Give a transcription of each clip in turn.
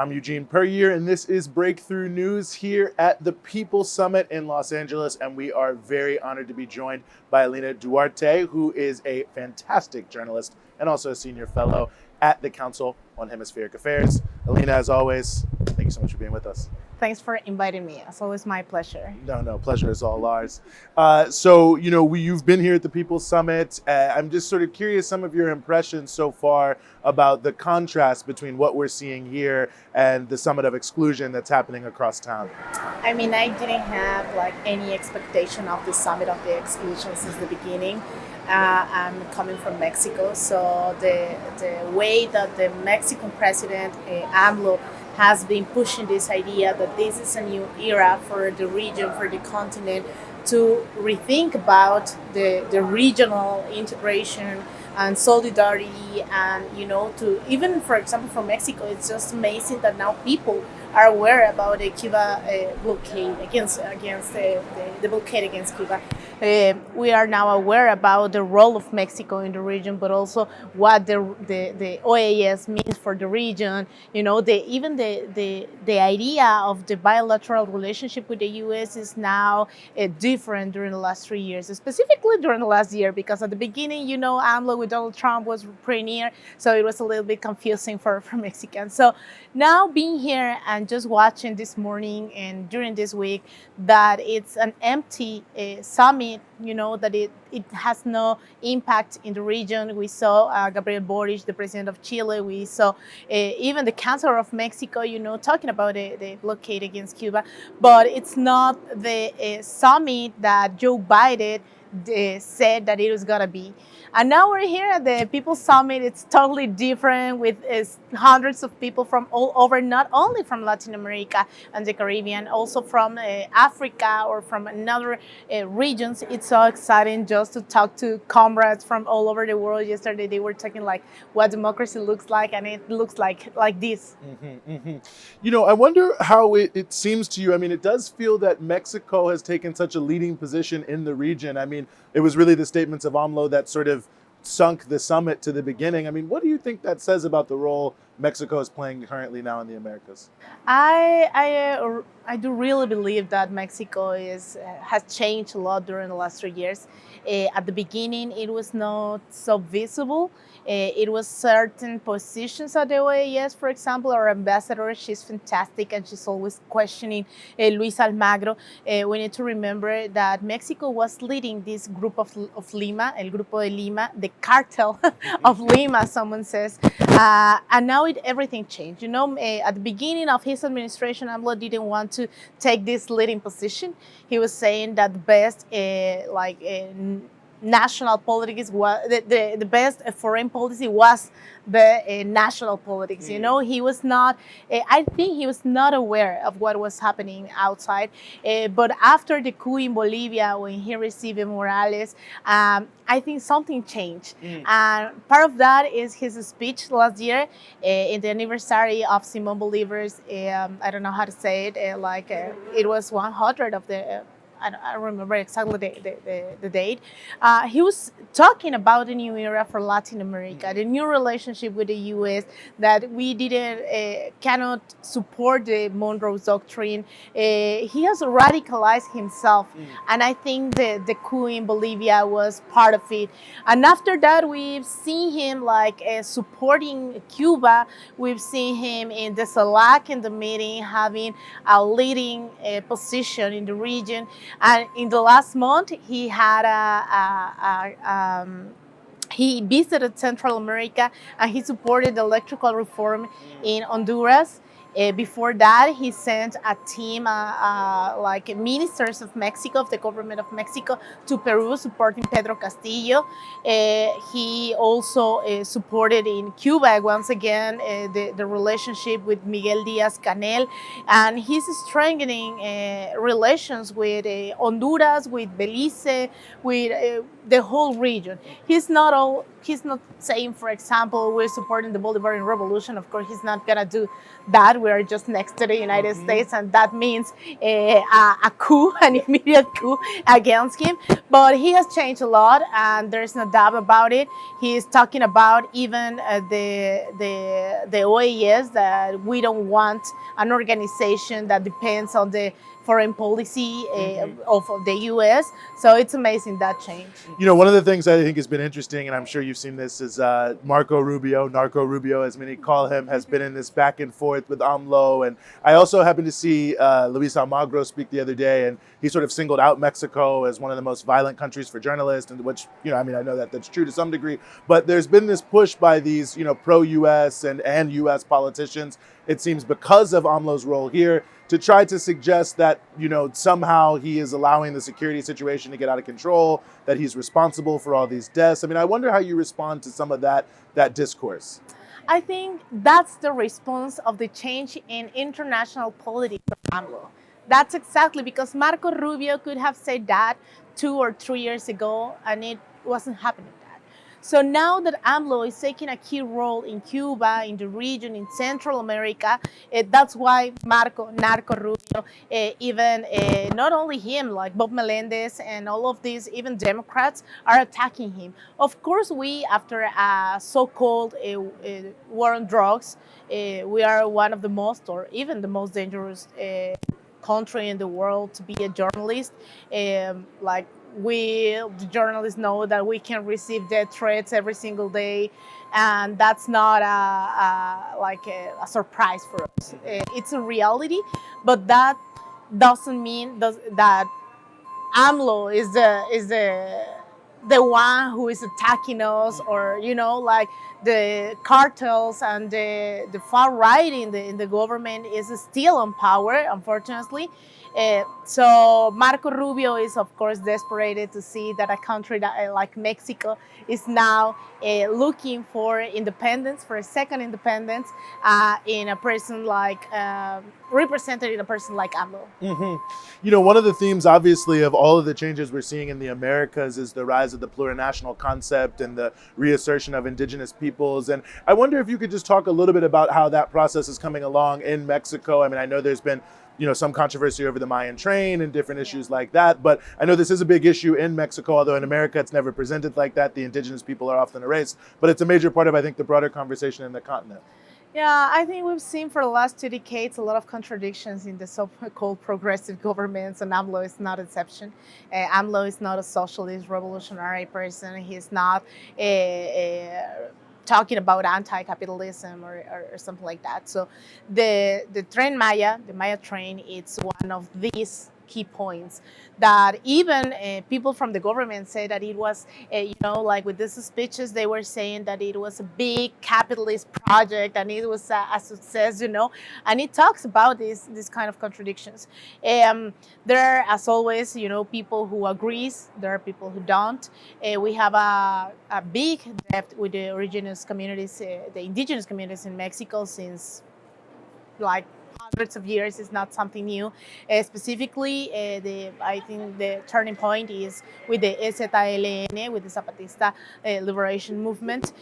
I'm Eugene Perrier, and this is Breakthrough News here at the People's Summit in Los Angeles. And we are very honored to be joined by Alina Durate, who is a fantastic journalist and also a senior fellow at the Council on Hemispheric Affairs. Alina, as always, thank you so much for being with us. Thanks for inviting me. It's always my pleasure. No, pleasure is all ours. So, you've been here at the People's Summit. I'm just sort of curious some of your impressions so far about the contrast between what we're seeing here and the Summit of Exclusion that's happening across town. I mean, I didn't have any expectation of the Summit of the Exclusion since the beginning. I'm coming from Mexico, so the way that the Mexican president, AMLO, has been pushing this idea that this is a new era for the region, for the continent, to rethink about the regional integration and solidarity, and to even, for example, for Mexico, it's just amazing that now people are aware about the Cuba blockade against the blockade against Cuba. We are now aware about the role of Mexico in the region, but also what the OAS means for the region. The idea of the bilateral relationship with the U.S. is now different during the last 3 years, specifically during the last year, because at the beginning, AMLO with Donald Trump was pretty near, so it was a little bit confusing for Mexicans. So now being here and just watching this morning and during this week that it's an empty summit, that it has no impact in the region. We saw Gabriel Boric, the president of Chile. We saw even the Chancellor of Mexico, talking about the blockade against Cuba. But it's not the summit that Joe Biden said that it was going to be. And now we're here at the People's Summit. It's totally different with hundreds of people from all over, not only from Latin America and the Caribbean, also from Africa or from another regions. It's so exciting just to talk to comrades from all over the world. Yesterday they were talking what democracy looks like, and it looks like this. I wonder how it seems to you. I mean, it does feel that Mexico has taken such a leading position in the region. I mean, it was really the statements of AMLO that sort of sunk the summit to the beginning. I mean, what do you think that says about the role Mexico is playing currently now in the Americas? I do really believe that Mexico has changed a lot during the last 3 years. At the beginning, it was not so visible. It was certain positions at the OAS, for example, our ambassador, she's fantastic and she's always questioning Luis Almagro. We need to remember that Mexico was leading this group of Lima, El Grupo de Lima, the cartel of Lima, someone says. And now everything changed. At the beginning of his administration, AMLO didn't want to take this leading position. He was saying that the best national politics was the best foreign policy was the national politics. He was not. I think he was not aware of what was happening outside. But after the coup in Bolivia, when he received Morales, I think something changed. And part of that is his speech last year in the anniversary of Simón Bolívar's. I don't know how to say it. It was 100 of the. I don't remember exactly the date. He was talking about the new era for Latin America, the new relationship with the U.S., that we cannot support the Monroe Doctrine. He has radicalized himself, and I think the coup in Bolivia was part of it. And after that, we've seen him supporting Cuba. We've seen him in the CELAC, in the meeting, having a leading position in the region. And in the last month, he had he visited Central America and he supported the electoral reform in Honduras. Before that, he sent a team, ministers of Mexico, of the government of Mexico, to Peru, supporting Pedro Castillo. He also supported in Cuba, once again, the relationship with Miguel Díaz-Canel. And he's strengthening relations with Honduras, with Belize, with the whole region. He's not saying, for example, we're supporting the Bolivarian Revolution. Of course, he's not going to do that. mentioned, we are just next to the United States, and that means a coup, an immediate coup against him. But he has changed a lot, and there's no doubt about it. He is talking about even the OAS, that we don't want an organization that depends on the foreign policy of the U.S. So it's amazing that change. You know, one of the things I think has been interesting, and I'm sure you've seen this, is Marco Rubio, Narco Rubio, as many call him, has been in this back and forth with AMLO. And I also happened to see Luis Almagro speak the other day, and he sort of singled out Mexico as one of the most violent countries for journalists, and which, you know, I mean, I know that that's true to some degree, but there's been this push by these, you know, pro-U.S. and U.S. politicians, it seems because of AMLO's role here, to try to suggest that, you know, somehow he is allowing the security situation to get out of control, that he's responsible for all these deaths. I mean, I wonder how you respond to some of that discourse. I think that's the response of the change in international politics of AMLO. That's exactly because Marco Rubio could have said that 2 or 3 years ago, and it wasn't happening. So now that AMLO is taking a key role in Cuba, in the region, in Central America, that's why Narco Rubio, even not only him, like Bob Melendez and all of these, even Democrats, are attacking him. Of course, we, after a so-called war on drugs, we are one of the most, or even the most dangerous country in the world to be a journalist. Like, the journalists know that we can receive death threats every single day, and that's not a surprise for us. It's a reality, but that doesn't mean that AMLO is the one who is attacking us, or, you know, like the cartels and the far right in the government is still on power, unfortunately. So Marco Rubio is, of course, desperate to see that a country that, like Mexico, is now looking for independence, for a second independence, in a person like, represented in a person like AMLO. You know, one of the themes, obviously, of all of the changes we're seeing in the Americas is the rise of the plurinational concept and the reassertion of indigenous peoples. And I wonder if you could just talk a little bit about how that process is coming along in Mexico. I mean, I know there's been, you know, some controversy over the Mayan train and different issues like that, but I know this is a big issue in Mexico, although in America it's never presented like that. The indigenous people are often erased, but it's a major part of, I think, the broader conversation in the continent. Yeah, I think we've seen for the last 2 decades a lot of contradictions in the so-called progressive governments, and AMLO is not an exception. AMLO is not a socialist revolutionary person. He's not talking about anti-capitalism or something like that. So the Maya train, it's one of these key points that even people from the government say that it was, you know, like with these speeches, they were saying that it was a big capitalist project and it was a success, you know, and it talks about this kind of contradictions. There are, as always, you know, people who agrees, there are people who don't. We have a big debt with the indigenous communities, the indigenous communities in Mexico since like hundreds of years. Is not something new. Specifically, I think the turning point is with the ZLN, with the Zapatista Liberation Movement,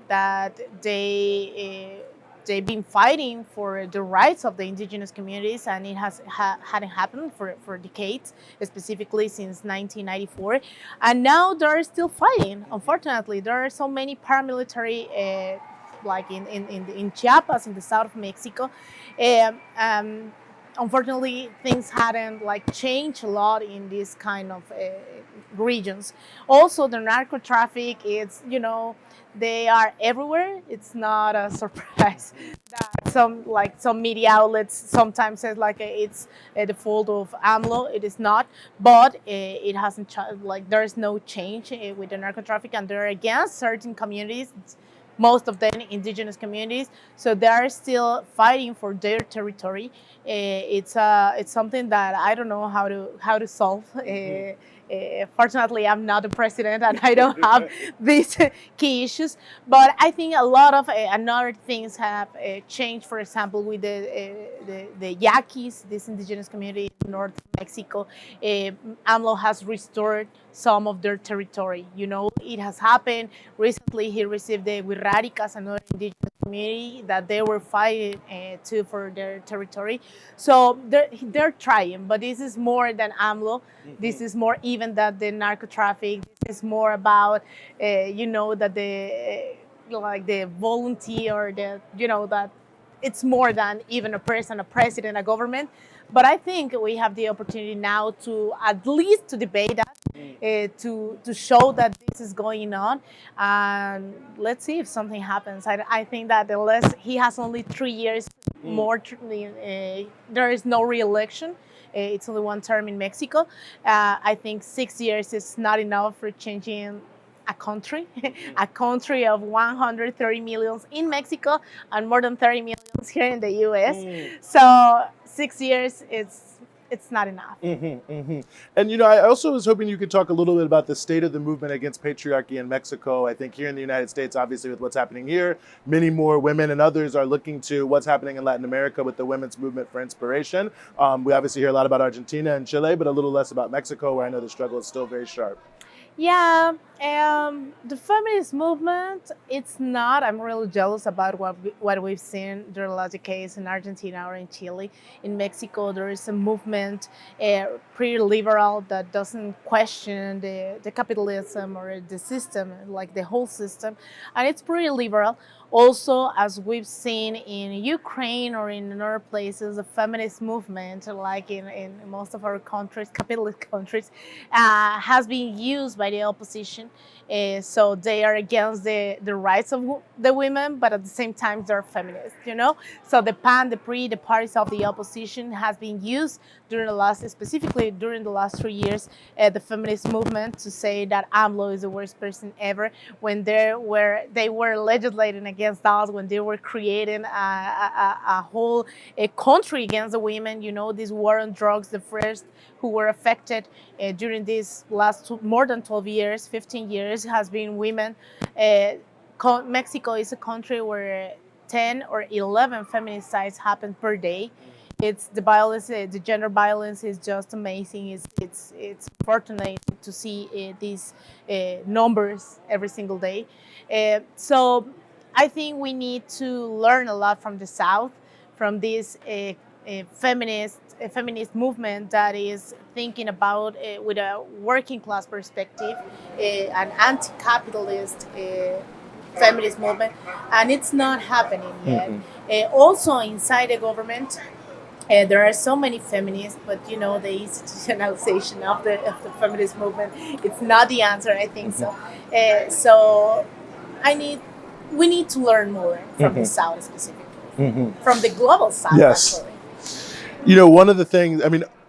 that they've been fighting for the rights of the indigenous communities, and it hadn't happened for decades, specifically since 1994. And now they're still fighting. Unfortunately, there are so many paramilitary like in Chiapas, in the south of Mexico. Unfortunately, things hadn't like changed a lot in these kind of regions. Also, the narco traffic, it's, you know, they are everywhere. It's not a surprise that some media outlets sometimes says like it's the fault of AMLO. It is not, but it hasn't like there is no change with the narco traffic, and they're against certain communities. Most of them indigenous communities, so they are still fighting for their territory. It's something that I don't know how to solve. Fortunately, I'm not the president and I don't have these key issues, but I think a lot of another things have changed. For example, with the Yaquis, this indigenous community in North Mexico, AMLO has restored some of their territory. You know, it has happened. Recently, he received the Wirráricas, another indigenous community that they were fighting too for their territory. So they're trying, but this is more than AMLO. This is more even than the narco traffic. This is more about, that like the volunteer, that it's more than even a person, a president, a government. But I think we have the opportunity now to at least to debate that, to show that this is going on, and let's see if something happens. I think that unless he has only 3 years more, there is no re-election. It's only one term in Mexico. I think 6 years is not enough for changing a country, a country of 130 millions in Mexico and more than 30 millions here in the U.S. So 6 years, it's not enough. And I also was hoping you could talk a little bit about the state of the movement against patriarchy in Mexico. I think here in the United States, obviously with what's happening here, many more women and others are looking to what's happening in Latin America with the women's movement for inspiration. We obviously hear a lot about Argentina and Chile, but a little less about Mexico, where I know the struggle is still very sharp. Yeah, the feminist movement, it's not, I'm really jealous about what we've seen during the last decades in Argentina or in Chile. In Mexico, there is a movement, pretty liberal, that doesn't question the capitalism or the system, like the whole system. And it's pretty liberal. Also, as we've seen in Ukraine or in other places, the feminist movement, like in most of our countries, capitalist countries, has been used by the opposition. So they are against the rights of the women, but at the same time, they're feminists, So the PAN, the PRI, the parties of the opposition has been used specifically during the last 3 years, the feminist movement to say that AMLO is the worst person ever, when they were legislating against us, when they were creating a whole country against the women, this war on drugs. The first who were affected during these last more than 12 years, 15 years, has been women. Mexico is a country where 10 or 11 feminicides happen per day. It's the violence, the gender violence is just amazing. It's fortunate to see these numbers every single day. So I think we need to learn a lot from the South, from this feminist movement that is thinking about with a working class perspective, an anti-capitalist feminist movement, and it's not happening yet. Also inside the government, there are so many feminists, but the institutionalization of the feminist movement, it's not the answer. I think so. So we need to learn more from the South specifically, from the global South. Yes. Actually. One of the things,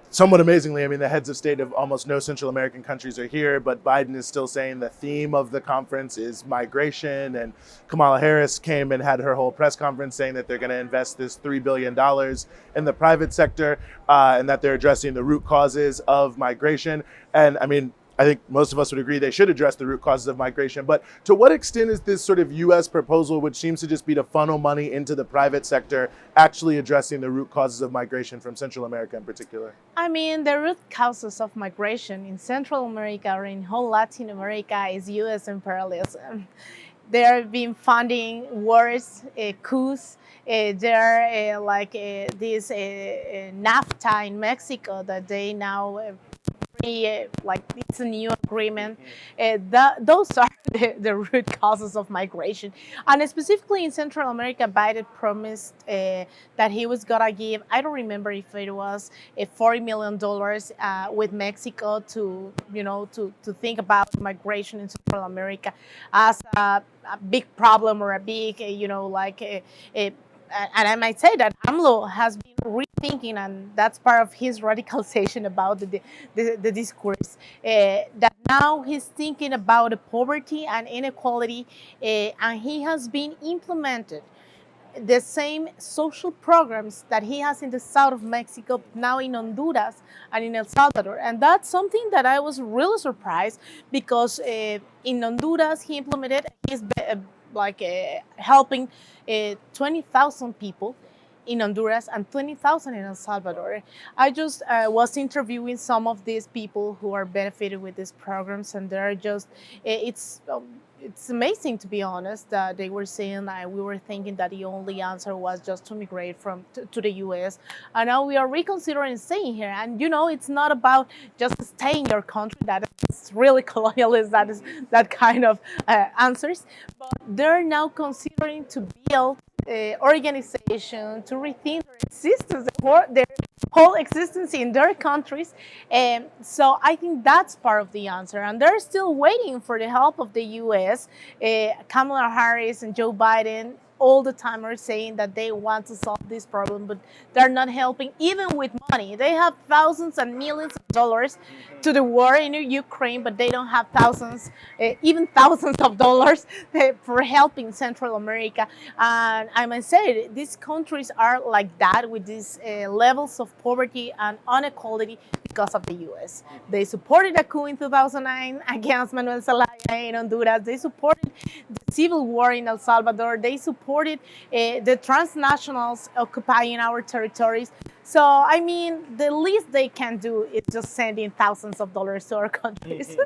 somewhat amazingly, the heads of state of almost no Central American countries are here, but Biden is still saying the theme of the conference is migration. And Kamala Harris came and had her whole press conference saying that they're going to invest this $3 billion in the private sector, and that they're addressing the root causes of migration. And I think most of us would agree they should address the root causes of migration. But to what extent is this sort of U.S. proposal, which seems to just be to funnel money into the private sector, actually addressing the root causes of migration from Central America in particular? The root causes of migration in Central America or in whole Latin America is U.S. imperialism. They have been funding wars, coups. There are this NAFTA in Mexico that they now it's a new agreement. Those are the root causes of migration. And specifically in Central America, Biden promised that he was gonna give, I don't remember if it was $40 million with Mexico to think about migration in Central America as a big problem or a big, and I might say that AMLO has been rethinking, and that's part of his radicalization about the discourse, that now he's thinking about the poverty and inequality, and he has been implemented the same social programs that he has in the south of Mexico, now in Honduras and in El Salvador. And that's something that I was really surprised, because in Honduras he implemented, he's helping 20,000 people. in Honduras and 20,000 in El Salvador. I just was interviewing some of these people who are benefited with these programs, and they're just, it's amazing, to be honest, that they were saying that we were thinking that the only answer was just to migrate to the U.S. And now we are reconsidering staying here. And it's not about just staying in your country. That is really colonialist. That is that kind of answers. But they're now considering to build organization to rethink their existence, their whole existence in their countries. So I think that's part of the answer. And they're still waiting for the help of the U.S. Kamala Harris and Joe Biden all the time are saying that they want to solve this problem, but they're not helping even with money. They have thousands and millions of dollars to the war in Ukraine, but they don't have even thousands of dollars for helping Central America. And I must say, these countries are like that with these levels of poverty and inequality because of the U.S. They supported a coup in 2009 against Manuel in Honduras. They supported the civil war in El Salvador. They supported the transnationals occupying our territories. So, I mean, the least they can do is just sending thousands of dollars to our countries.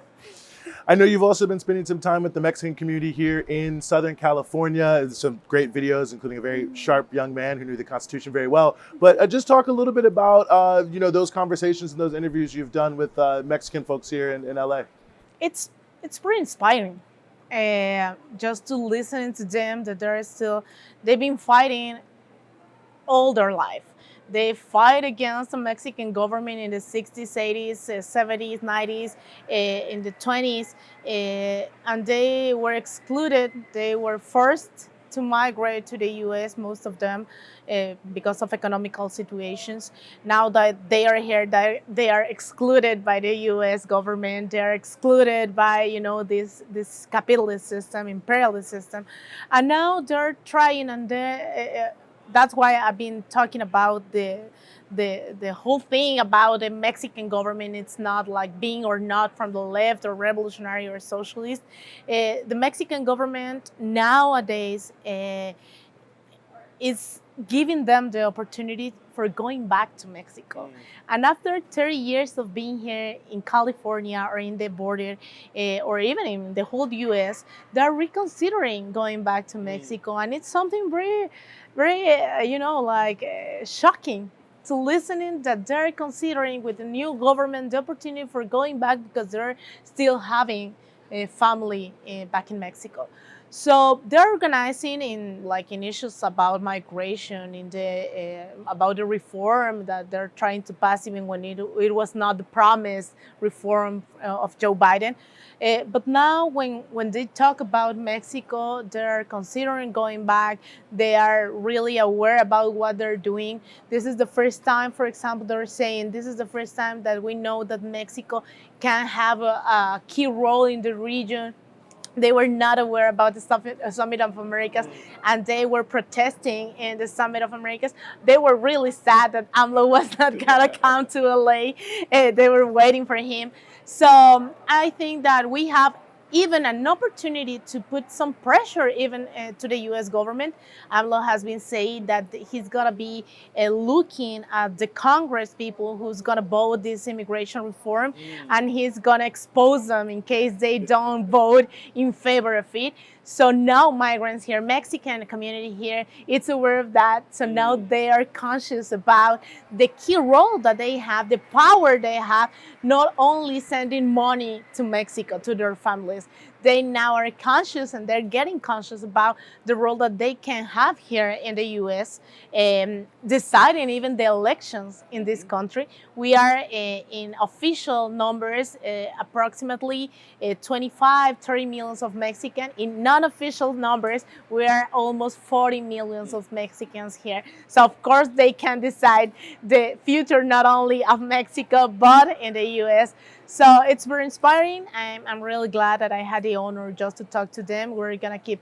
I know you've also been spending some time with the Mexican community here in Southern California. Some great videos, including a very sharp young man who knew the Constitution very well. But just talk a little bit about those conversations and those interviews you've done with Mexican folks here in LA. It's pretty inspiring. Just to listen to them, that they've been fighting all their life. They fight against the Mexican government in the 60s, 80s, 70s, 90s, in the 20s, and they were excluded. They were forced to migrate to the U.S., most of them, because of economical situations. Now that they are here, they are excluded by the U.S. government. They are excluded by, this capitalist system, imperialist system. And now they're trying, and that's why I've been talking about the whole thing about the Mexican government. It's not like being or not from the left or revolutionary or socialist. The Mexican government nowadays is giving them the opportunity for going back to Mexico. And after 30 years of being here in California or in the border, or even in the whole U.S., they're reconsidering going back to Mexico. And it's something very, very, shocking to listening that they're considering with the new government the opportunity for going back because they're still having a family back in Mexico. So they're organizing in issues about migration, about the reform that they're trying to pass, even when it was not the promised reform of Joe Biden. But now when they talk about Mexico, they're considering going back. They are really aware about what they're doing. This is the first time, for example, they're saying this is the first time that we know that Mexico can have a key role in the region. They were not aware about the Summit of Americas, and they were protesting in the Summit of Americas. They were really sad that AMLO was not gonna come to LA. They were waiting for him. So I think that we have even an opportunity to put some pressure even to the U.S. government. AMLO has been saying that he's going to be looking at the Congress people who's going to vote this immigration reform, and he's going to expose them in case they don't vote in favor of it. So now migrants here, Mexican community here, it's aware of that. So now they are conscious about the key role that they have, the power they have, not only sending money to Mexico, to their families. They now are conscious, and they're getting conscious about the role that they can have here in the U.S., deciding even the elections in this country. We are in official numbers, approximately 25, 30 millions of Mexicans. In non-official numbers, we are almost 40 millions of Mexicans here. So of course they can decide the future not only of Mexico, but in the U.S. So it's very inspiring. I'm really glad that I had the really honored just to talk to them. We're gonna keep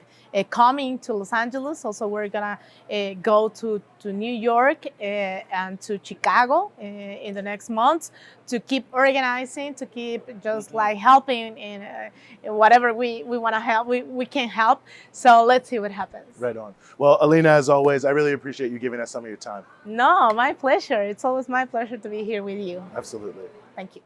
coming to Los Angeles. Also, we're gonna go to New York and to Chicago in the next months to keep organizing, to keep just like helping in whatever we want to help. We can help. So let's see what happens. Right on. Well, Alina, as always, I really appreciate you giving us some of your time. No, my pleasure. It's always my pleasure to be here with you. Absolutely. Thank you.